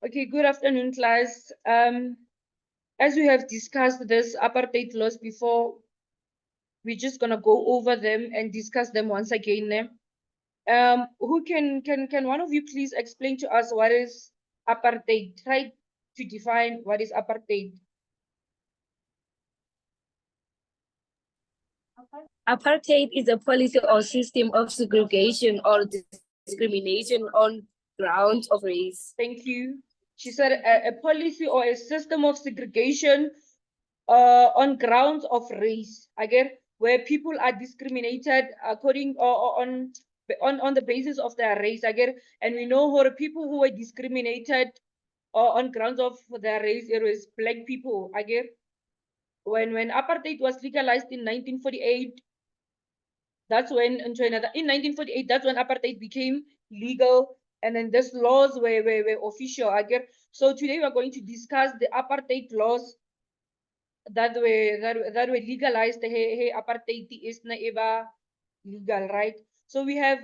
Okay, good afternoon, class. As we have discussed this apartheid laws before, we're just gonna go over them and discuss them once again. Who can one of you please explain to us what is apartheid? Try to define what is apartheid. Apartheid is a policy or system of segregation or discrimination on grounds of race. Thank you. She said a policy or a system of segregation on grounds of race. Again, where people are discriminated according or on the basis of their race. Again, and we know who people who were discriminated on grounds of their race. It was black people. Again, when apartheid was legalized in 1948, that's when in 1948, that's when apartheid became legal, and then these laws were official. Again, so today we are going to discuss the apartheid laws that were legalized. Hey, apartheid is na eba legal, right? So we have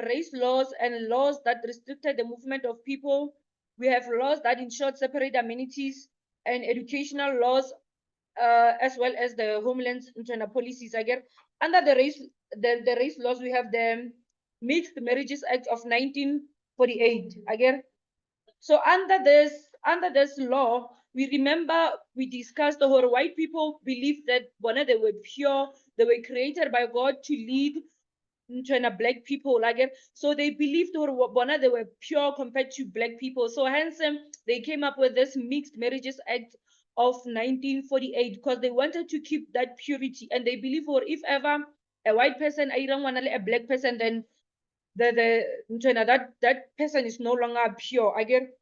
race laws and laws that restricted the movement of people. We have laws that ensured separate amenities and educational laws, as well as the homeland internal policies. Again, under the race laws, we have the Mixed Marriages Act of 1948. Again, so under this law, we remember we discussed the whole white people believed that they were pure, they were created by God to lead China black people. Like it. So they believed they were pure compared to black people. So hence they came up with this Mixed Marriages Act of 1948 because they wanted to keep that purity, and they believe or if ever a white person a black person, then that person is no longer pure. Again,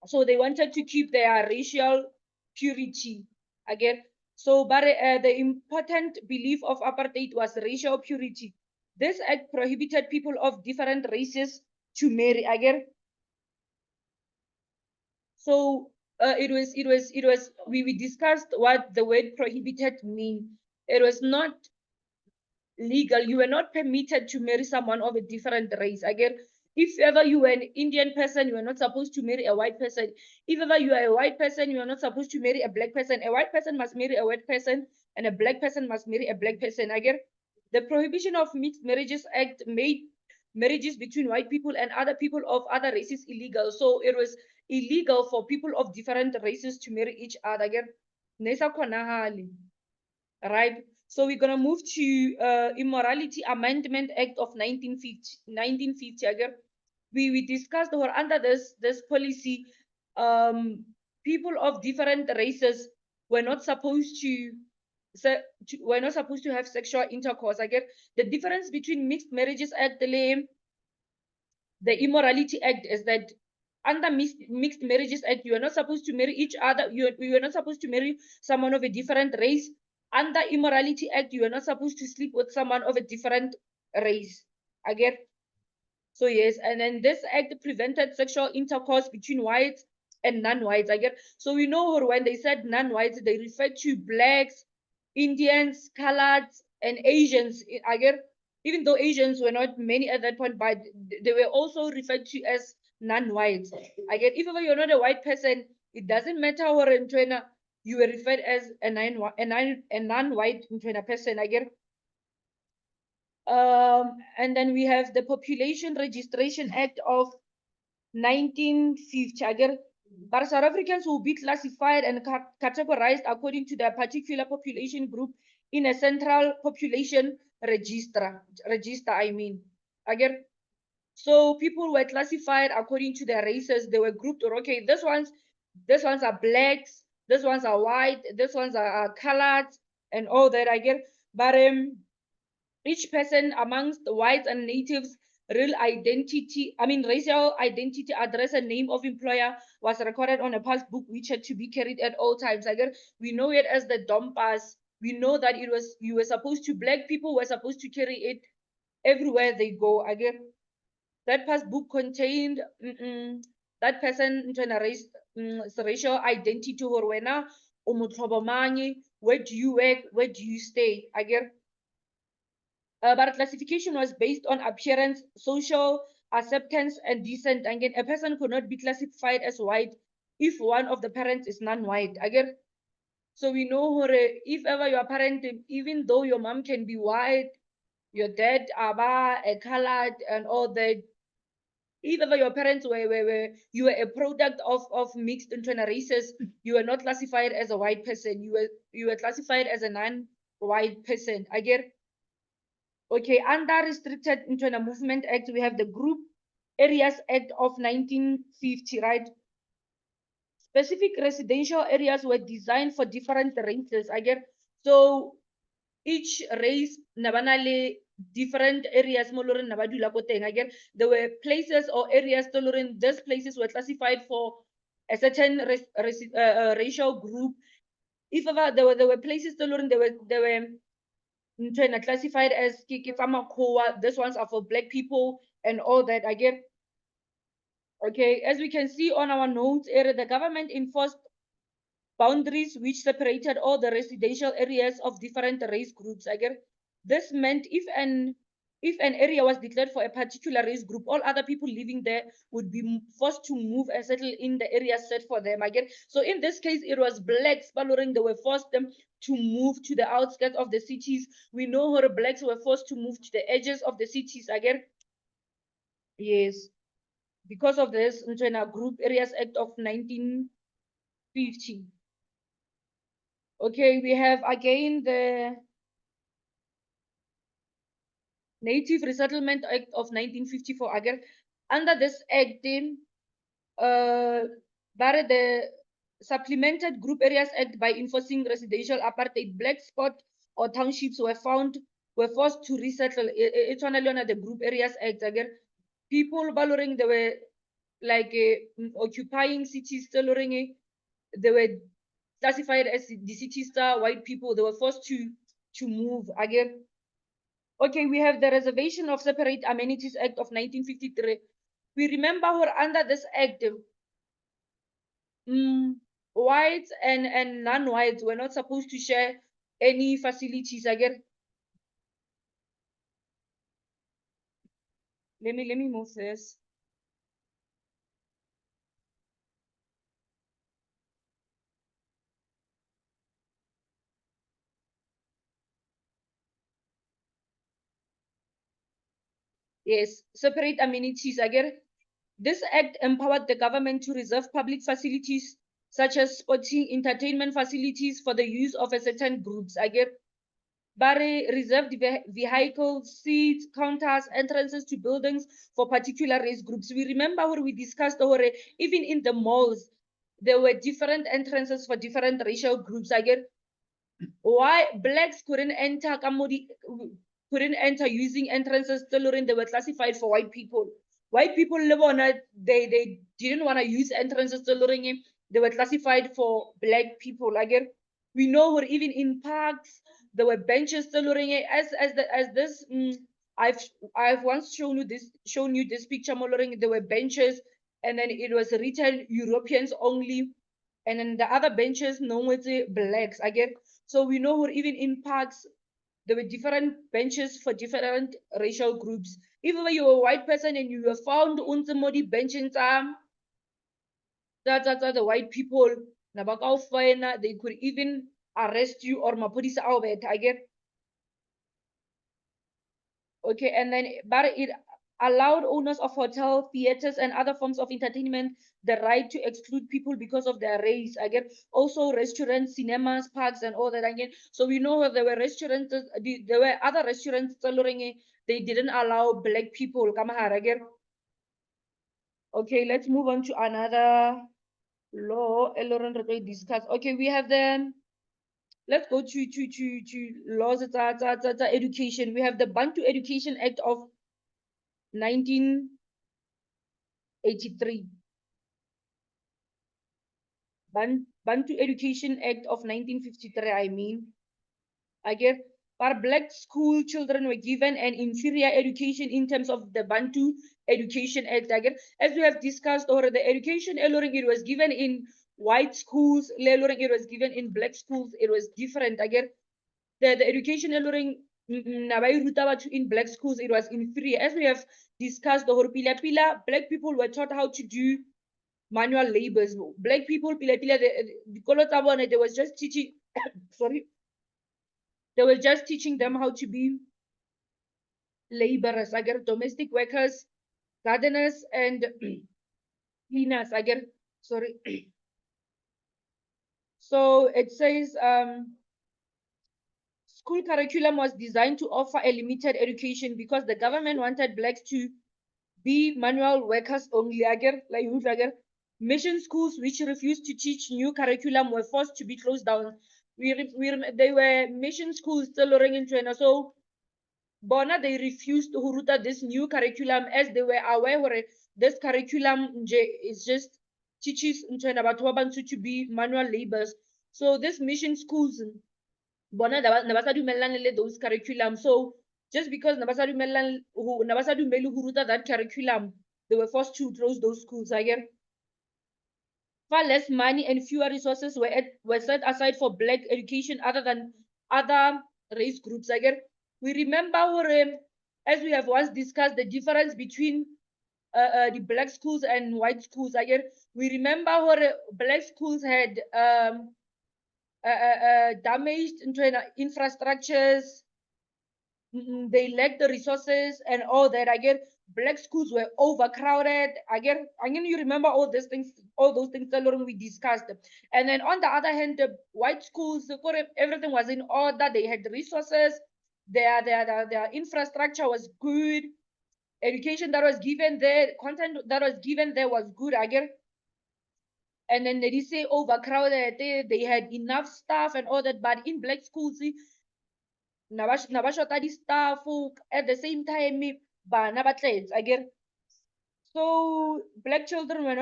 so they wanted to keep their racial purity. Again, so but the important belief of apartheid was racial purity. This act prohibited people of different races to marry. Again, so we discussed what the word prohibited mean. It was not legal. You were not permitted to marry someone of a different race. Again, if ever you were an Indian person, you are not supposed to marry a white person. If ever you are a white person, you are not supposed to marry a black person. A white person must marry a white person, and a black person must marry a black person. Again, the Prohibition of Mixed Marriages Act made marriages between white people and other people of other races illegal. So it was illegal for people of different races to marry each other. Again, right? So we're gonna move to Immorality Amendment Act of 1950. Again, we discussed or under this policy, people of different races were not supposed to we're not supposed to have sexual intercourse. Again, the difference between Mixed Marriages Act, the Immorality Act, is that under Mixed Marriages Act, you are not supposed to marry each other. You are not supposed to marry someone of a different race. Under Immorality Act, you are not supposed to sleep with someone of a different race. Again, so yes, and then this act prevented sexual intercourse between whites and non-whites. Again, so we know when they said non-whites, they referred to blacks, Indians, coloreds, and Asians. Again, even though Asians were not many at that point, but they were also referred to as non-whites. Again, if ever you're not a white person, it doesn't matter where in China you were referred as a non-white person. Again, and then we have the Population Registration Act of 1950. Again, but South Africans will be classified and categorized according to their particular population group in a central population register. I mean, again, so people were classified according to their races. They were grouped. Or okay, these ones are blacks. These ones are white. These ones are colored, and all that. Again, but each person amongst the whites and natives racial identity, address, and name of employer was recorded on a pass book which had to be carried at all times. Again, we know it as the Dom Pass. We know that black people were supposed to carry it everywhere they go. Again, that pass book contained that person racial identity, where do you work, where do you stay. Again, but classification was based on appearance, social acceptance and descent. Again, a person could not be classified as white if one of the parents is non-white. Again, so we know if ever your parent, even though your mom can be white, your dad aba a colored and all that, if ever your parents were you were a product of mixed internal races, you were not classified as a white person. You were classified as a non-white person. I get. Okay, under Restricted Internal Movement Act, we have the Group Areas Act of 1950, right? Specific residential areas were designed for different races. I get. So each race nabanale different areas molorin nabadula ko teng. Again, there were places or areas tolorin these places were classified for a certain racial group. If ever there were places tolorin they were classified as this ones are for black people and all that. Again, okay, as we can see on our notes area, the government enforced boundaries which separated all the residential areas of different race groups. Again, this meant if an area was declared for a particular race group, all other people living there would be forced to move and settle in the area set for them. Again, so in this case, it was blacks, Baloring, they were forced them to move to the outskirts of the cities. We know how blacks were forced to move to the edges of the cities. Again, yes, because of this, Group Areas Act of 1950. Okay, we have again the Native Resettlement Act of 1954. Again, under this act, the supplemented Group Areas Act by enforcing residential apartheid. Black spot or townships were forced to resettle. It's only under the Group Areas Act. Again, people Baloring, they were like occupying cities, Toloring, they were classified as the city star white people. They were forced to move. Again, okay, we have the Reservation of Separate Amenities Act of 1953. We remember her under this act, whites and non-whites were not supposed to share any facilities. Again, let me move this. Yes, separate amenities. Again, this act empowered the government to reserve public facilities such as sporting entertainment facilities for the use of a certain groups. Again, Barre reserved vehicles, seats, counters, entrances to buildings for particular race groups. We remember when we discussed even in the malls, there were different entrances for different racial groups. Again, why blacks couldn't enter using entrances toloring they were classified for white people. White people they didn't want to use entrances toloring they were classified for black people. Again, we know where even in parks there were benches toloring as this I've once shown you this picture moloring there were benches and then it was written Europeans only and then the other benches no with blacks. Again, so we know even in parks there were different benches for different racial groups. Even when you were a white person and you were found on somebody benching the white people, they could even arrest you or mapodisa albert. I get okay, and then but it allowed owners of hotel, theaters, and other forms of entertainment the right to exclude people because of their race. Again, also restaurants, cinemas, parks, and all that. Again, so we know there were restaurants, there were other restaurants. They didn't allow black people. Again. Okay, let's move on to another law. Discuss. Okay, we have the. Let's go to laws. Education. We have the Bantu Education Act of 1983. Bantu Education Act of 1953, I mean. Again, our black school children were given an inferior education in terms of the Bantu Education Act. Again, as we have discussed, or the education it was given in white schools, it was given in black schools, it was different. Again, the education in black schools, it was in free. As we have discussed, the pila, black people were taught how to do manual labors. Black people, pila, they was just teaching, sorry, they were just teaching them how to be laborers, I get domestic workers, gardeners, and cleaners, I get, sorry. So it says, school curriculum was designed to offer a limited education because the government wanted blacks to be manual workers only. Mission schools which refused to teach new curriculum were forced to be closed down. They were mission schools still in China. So Bona, they refused to huruta this new curriculum as they were aware where this curriculum is just teaches in China about to be manual labors. So this mission schools bona nabasa dumellan those curriculum. So just because nabasa dumelu huruta that curriculum, they were forced to close those schools. Again, far less money and fewer resources were set aside for black education other than other race groups. Again, we remember as we have once discussed the difference between the black schools and white schools. Again, we remember where black schools had damaged infrastructures. They lacked the resources and all that. Again, black schools were overcrowded. Again, you remember all those things that we discussed. And then on the other hand, the white schools, everything was in order. They had resources. Their infrastructure was good. Education that was given there, content that was given there was good. Again, and then they say overcrowded. They had enough staff and all that. But in black schools, nabashota di staff at the same time bana ba tletse. Again, so black children were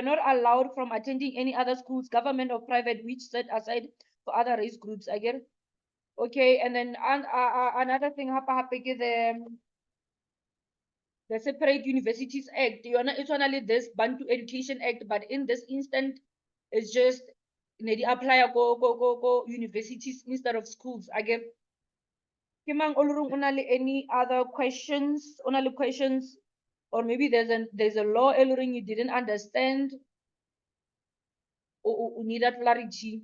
not allowed from attending any other schools, government or private, which set aside for other race groups. Again, okay, and then another thing the Separate Universities Act. It's only this Bantu Education Act, but in this instant, it's just they apply go universities instead of schools. Again, any other questions? Only questions, or maybe there's a law you didn't understand, or need that clarity.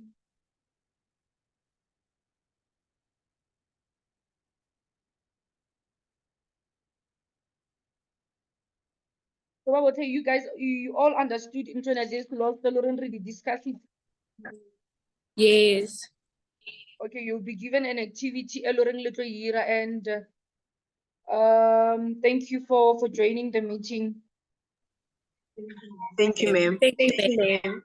So what would say you guys? You all understood internet laws? Really discuss it. Yes. Okay, you'll be given an activity little year, and thank you for joining the meeting. Thank you, ma'am. Thank you, ma'am.